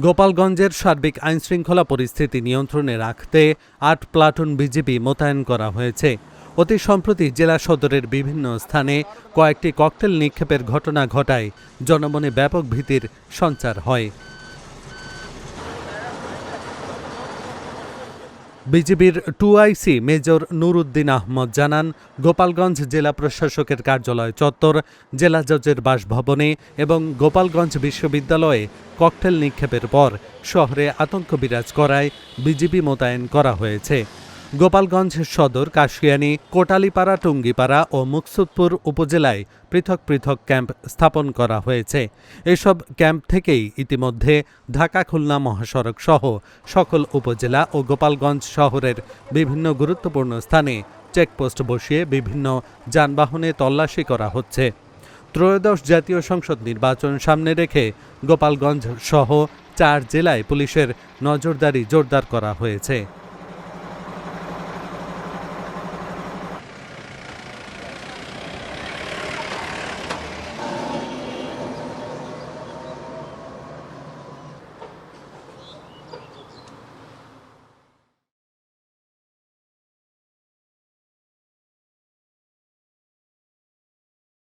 গোপালগঞ্জের সার্বিক আইনশৃঙ্খলা পরিস্থিতি নিয়ন্ত্রণে রাখতে ৮ প্লাটুন বিজিবি মোতায়েন করা হয়েছে। অতি সম্প্রতি জেলা সদরের বিভিন্ন স্থানে কয়েকটি ককটেল নিক্ষেপের ঘটনা ঘটায় জনমনে ব্যাপক ভীতির সঞ্চার হয়। বিজিবির 2IC মেজর নুরুদ্দিন আহমদ জানান, গোপালগঞ্জ জেলা প্রশাসকের কার্যালয় চত্বর, জেলা জজের বাসভবনে এবং গোপালগঞ্জ বিশ্ববিদ্যালয়ে ককটেল নিক্ষেপের পর শহরে আতঙ্ক বিরাজ করায় বিজিবি মোতায়েন করা হয়েছে। গোপালগঞ্জ সদর, কাশিয়ানী, কোটালীপাড়া, টুঙ্গিপাড়া ও মুকসুদপুর উপজেলায় পৃথক পৃথক ক্যাম্প স্থাপন করা হয়েছে। এসব ক্যাম্প থেকেই ইতিমধ্যে ঢাকা-খুলনা মহাসড়ক সহ সকল উপজেলা ও গোপালগঞ্জ শহরের বিভিন্ন গুরুত্বপূর্ণ স্থানে চেকপোস্ট বসিয়ে বিভিন্ন যানবাহনে তল্লাশি করা হচ্ছে। ত্রয়োদশ জাতীয় সংসদ নির্বাচন সামনে রেখে গোপালগঞ্জ সহ 4 জেলায় পুলিশের নজরদারি জোরদার করা হয়েছে।